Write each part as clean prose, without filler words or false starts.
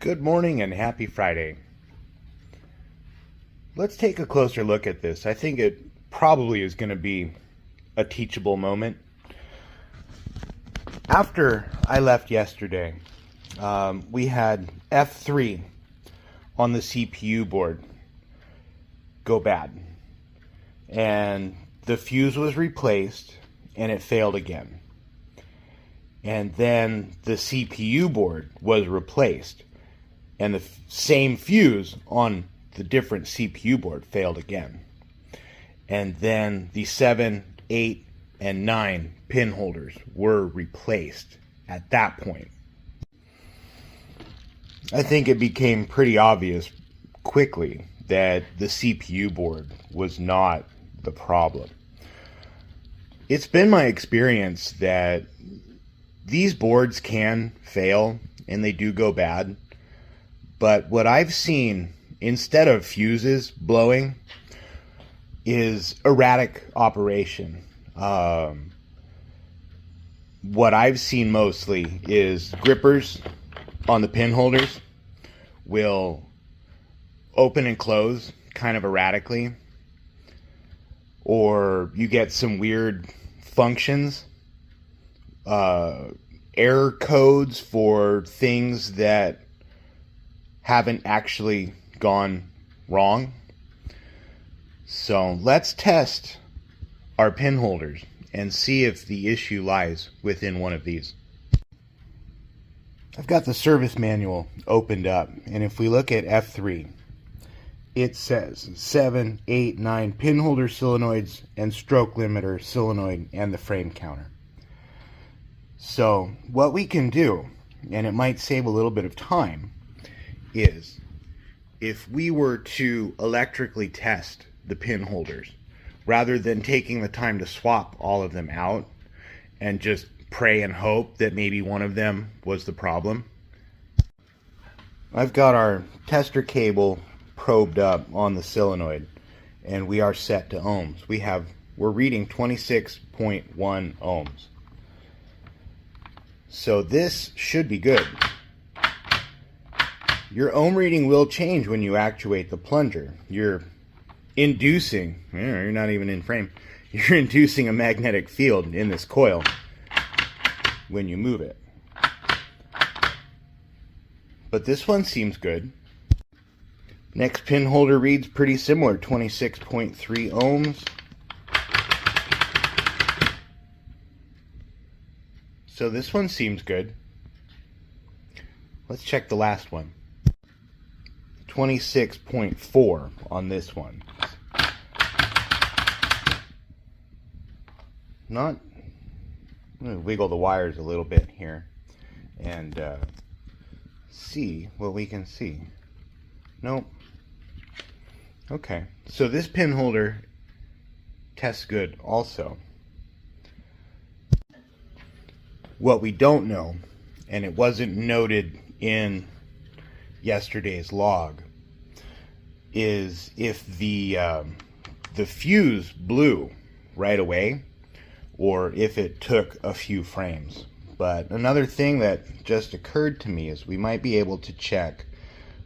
Good morning and happy Friday. Let's take a closer look at this. I think it probably is going to be a teachable moment. After I left yesterday, we had F3 on the CPU board go bad. And the fuse was replaced and it failed again. And then the CPU board was replaced. And the same fuse on the different CPU board failed again. And then the 7, 8, and 9 pin holders were replaced at that point. I think it became pretty obvious quickly that the CPU board was not the problem. It's been my experience that these boards can fail and they do go bad. But what I've seen, instead of fuses blowing, is erratic operation. What I've seen mostly is grippers on the pin holders will open and close kind of erratically. Or you get some weird functions, error codes for things that haven't actually gone wrong. So let's test our pin holders and see if the issue lies within one of these. I've got the service manual opened up, and if we look at F3, it says 7, 8, 9 pin holder solenoids and stroke limiter solenoid and the frame counter. So what we can do, and it might save a little bit of time, is if we were to electrically test the pin holders rather than taking the time to swap all of them out and just pray and hope that maybe one of them was the problem. I've got our tester cable probed up on the solenoid and we are set to ohms. We're reading 26.1 ohms. So this should be good. Your ohm reading will change when you actuate the plunger. You're inducing, you're not even in frame, you're inducing a magnetic field in this coil when you move it. But this one seems good. Next pin holder reads pretty similar, 26.3 ohms. So this one seems good. Let's check the last one. 26.4 on this one. I'm going to wiggle the wires a little bit here and see what we can see. Nope. Okay, so this pin holder tests good also. What we don't know, and it wasn't noted in yesterday's log, is if the fuse blew right away or if it took a few frames. But another thing that just occurred to me is we might be able to check.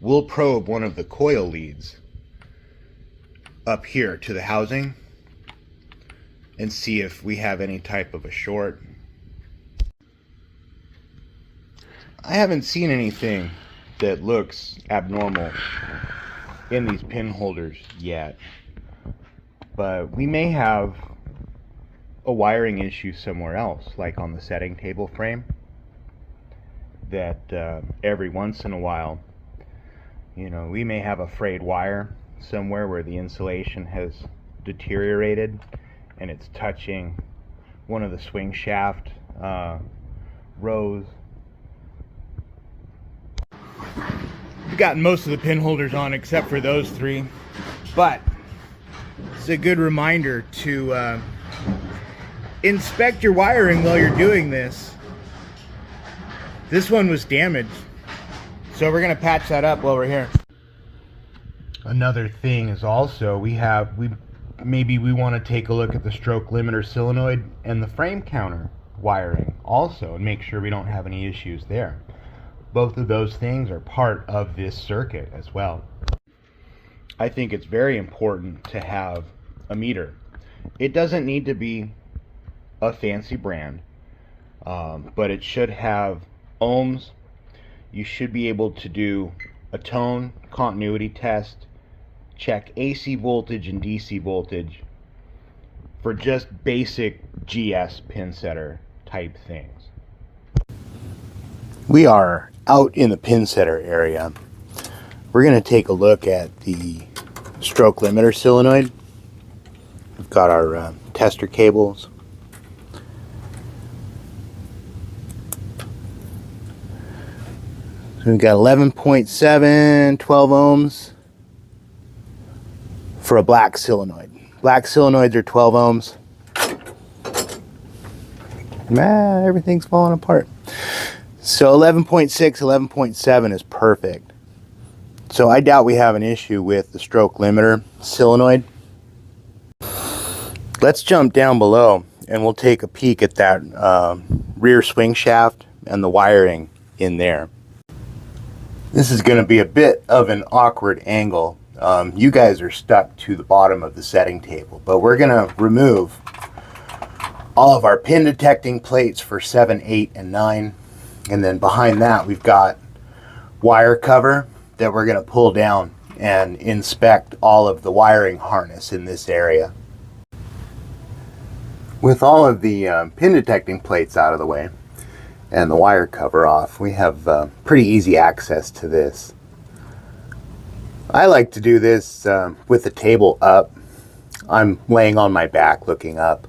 We'll probe one of the coil leads up here to the housing and see if we have any type of a short. I haven't seen anything that looks abnormal in these pin holders yet, but we may have a wiring issue somewhere else, like on the setting table frame, that every once in a while, we may have a frayed wire somewhere where the insulation has deteriorated and it's touching one of the swing shaft rows. We've gotten most of the pin holders on except for those three, but it's a good reminder to inspect your wiring while you're doing this. This one was damaged, so we're going to patch that up while we're here. Another thing is also maybe we want to take a look at the stroke limiter solenoid and the frame counter wiring also and make sure we don't have any issues there. Both of those things are part of this circuit as well. I think it's very important to have a meter. It doesn't need to be a fancy brand, but it should have ohms. You should be able to do a tone continuity test, check AC voltage and DC voltage for just basic GS Pinsetter type things. We are out in the Pinsetter area. We're going to take a look at the stroke limiter solenoid. We've got our tester cables. So we've got 11.7, 12 ohms for a black solenoid. Black solenoids are 12 ohms. Everything's falling apart. So 11.6, 11.7 is perfect. So I doubt we have an issue with the stroke limiter solenoid. Let's jump down below and we'll take a peek at that rear swing shaft and the wiring in there. This is going to be a bit of an awkward angle. You guys are stuck to the bottom of the setting table, but we're going to remove all of our pin detecting plates for 7, 8, and 9. And then behind that we've got wire cover that we're going to pull down and inspect all of the wiring harness in this area. With all of the pin detecting plates out of the way and the wire cover off, we have pretty easy access to this. I like to do this with the table up. I'm laying on my back looking up.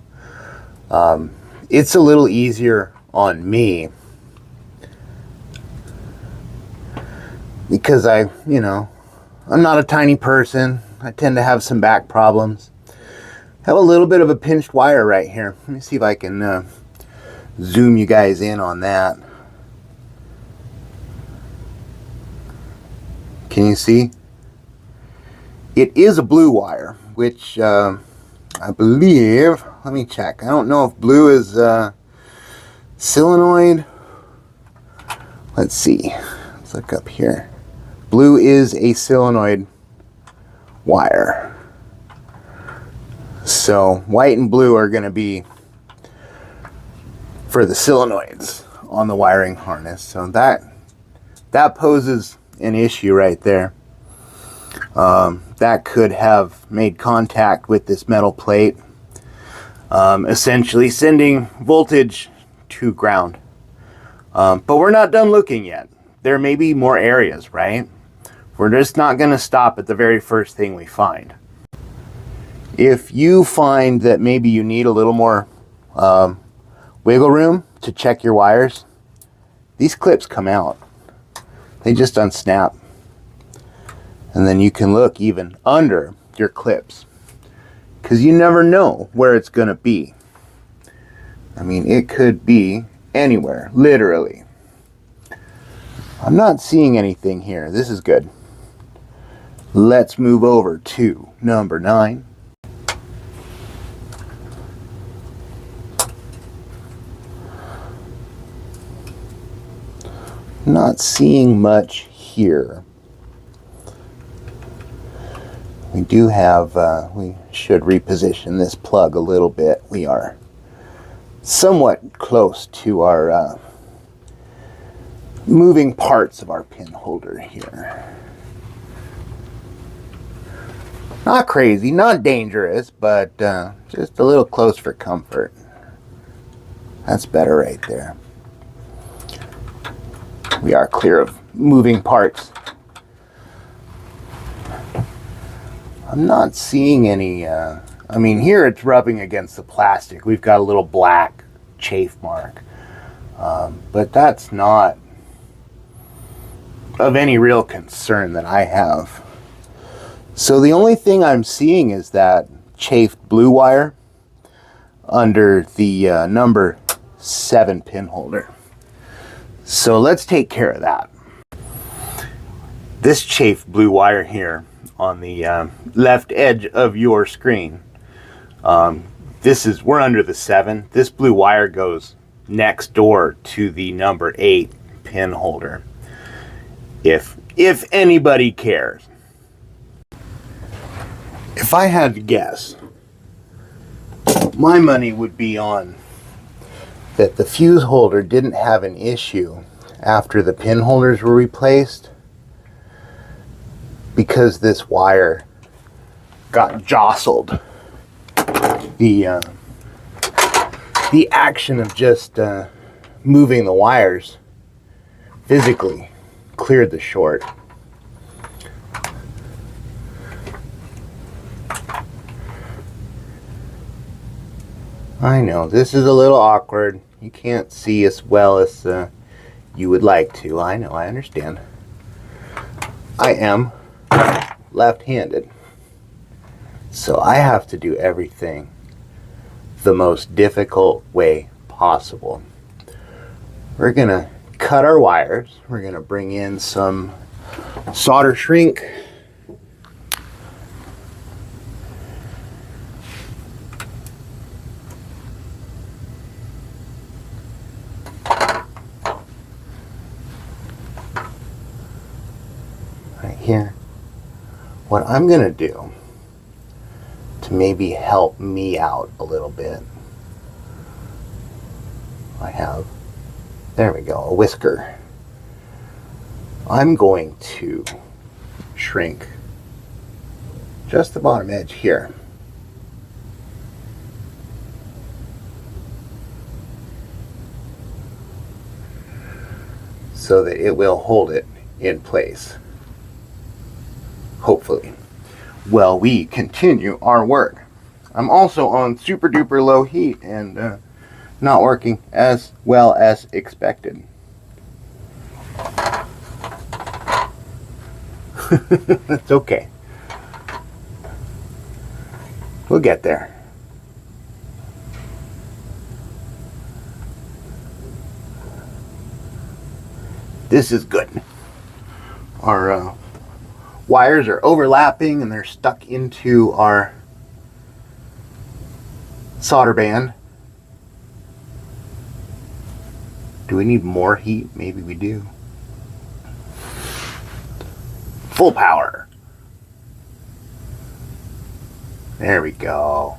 It's a little easier on me because I'm not a tiny person. I tend to have some back problems. Have a little bit of a pinched wire right here. Let me see if I can zoom you guys in on that. Can you see? It is a blue wire, which I believe, let me check. I don't know if blue is solenoid. Let's see. Let's look up here. Blue is a solenoid wire. So white and blue are going to be for the solenoids on the wiring harness. So that poses an issue right there. That could have made contact with this metal plate, essentially sending voltage to ground. But we're not done looking yet. There may be more areas, right? We're just not going to stop at the very first thing we find. If you find that maybe you need a little more wiggle room to check your wires, these clips come out. They just unsnap. And then you can look even under your clips, because you never know where it's going to be. I mean, it could be anywhere, literally. I'm not seeing anything here. This is good. Let's move over to number 9. Not seeing much here. We do have, we should reposition this plug a little bit. We are somewhat close to our moving parts of our pin holder here. Not crazy, not dangerous, but just a little close for comfort. That's better right there. We are clear of moving parts. I'm not seeing any, I mean, here it's rubbing against the plastic. We've got a little black chafe mark. But that's not of any real concern that I have. So the only thing I'm seeing is that chafed blue wire under the number 7 pin holder. So let's take care of that. This chafed blue wire here on the left edge of your screen, we're under the 7. This blue wire goes next door to the number 8 pin holder. If anybody cares. If I had to guess, my money would be on that the fuse holder didn't have an issue after the pin holders were replaced, because this wire got jostled. The action of just moving the wires physically cleared the short. I know this is a little awkward. You can't see as well as you would like to. I know, I understand. I am left-handed, so I have to do everything the most difficult way possible. We're gonna cut our wires. We're gonna bring in some solder shrink. Right here. What I'm gonna do to maybe help me out a little bit, I have, there we go, a whisker. I'm going to shrink just the bottom edge here. So that it will hold it in place. Hopefully. Well, we continue our work. I'm also on super duper low heat and not working as well as expected. That's okay. We'll get there. This is good. Our wires are overlapping and they're stuck into our solder band. Do we need more heat? Maybe we do. Full power. There we go.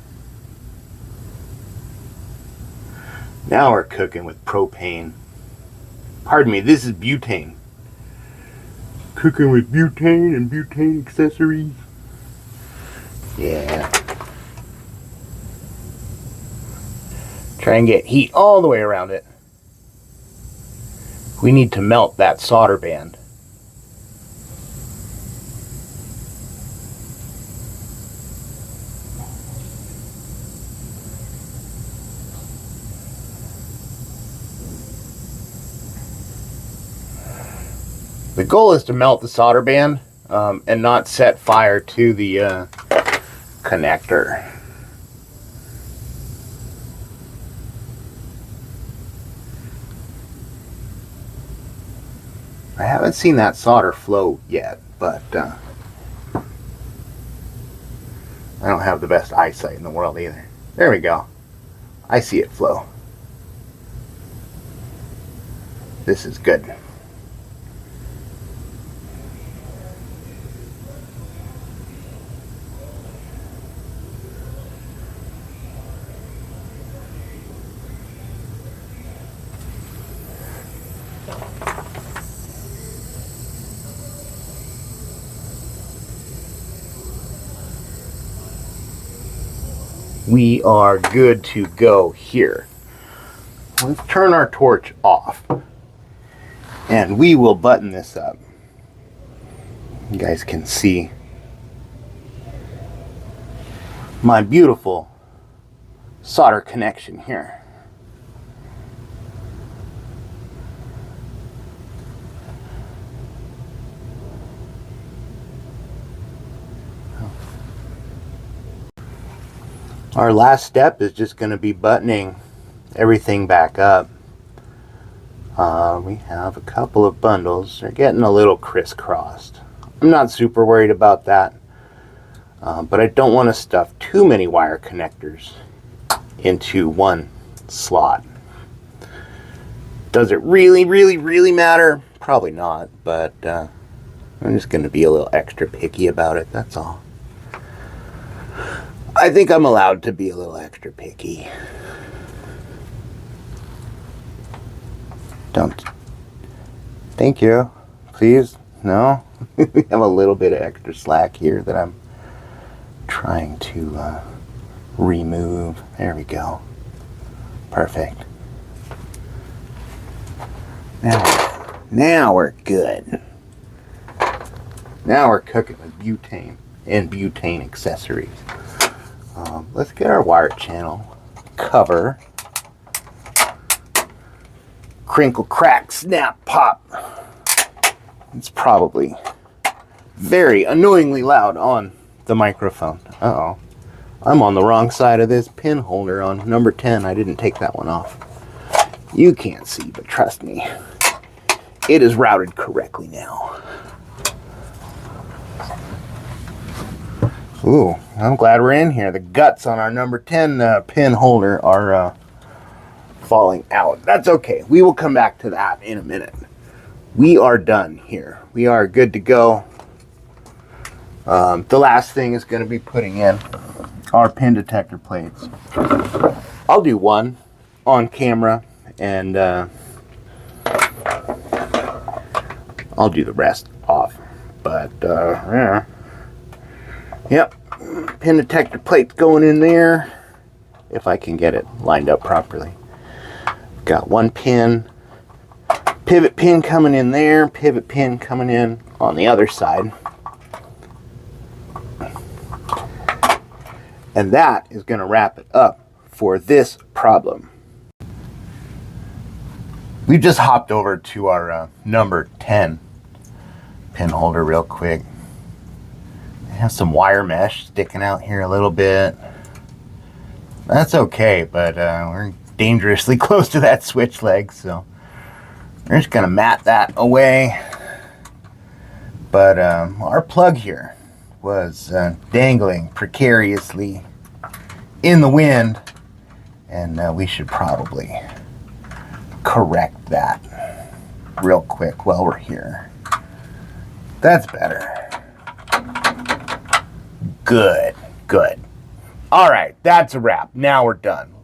Now we're cooking with propane. Pardon me, this is butane. Cooking with butane and butane accessories. Yeah. Try and get heat all the way around it. We need to melt that solder band. The goal is to melt the solder band and not set fire to the connector. I haven't seen that solder flow yet, but I don't have the best eyesight in the world either. There we go. I see it flow. This is good. We are good to go here. Let's turn our torch off and we will button this up. You guys can see my beautiful solder connection here. Our last step is just going to be buttoning everything back up. We have a couple of bundles. They're getting a little crisscrossed. I'm not super worried about that, but I don't want to stuff too many wire connectors into one slot. Does it really matter? Probably not, but I'm just going to be a little extra picky about it, that's all. I think I'm allowed to be a little extra picky. Don't. Thank you. Please? No? We have a little bit of extra slack here that I'm trying to remove. There we go. Perfect. Now we're good. Now we're cooking with butane and butane accessories. Let's get our wire channel cover. Crinkle, crack, snap, pop. It's probably very annoyingly loud on the microphone. Uh-oh. I'm on the wrong side of this pin holder on number 10. I didn't take that one off. You can't see, but trust me, it is routed correctly now. Ooh, I'm glad we're in here. The guts on our number 10 pin holder are falling out. That's okay. We will come back to that in a minute. We are done here. We are good to go. The last thing is going to be putting in our pin detector plates. I'll do one on camera, and I'll do the rest off. But yeah. Yep, pin detector plates going in there, if I can get it lined up properly. Got one pin, pivot pin coming in there, pivot pin coming in on the other side. And that is going to wrap it up for this problem. We've just hopped over to our number 10 pin holder real quick. I have some wire mesh sticking out here a little bit. That's okay, but we're dangerously close to that switch leg, so we're just going to mat that away. But our plug here was dangling precariously in the wind, and we should probably correct that real quick while we're here. That's better. Good, good. All right, that's a wrap. Now we're done.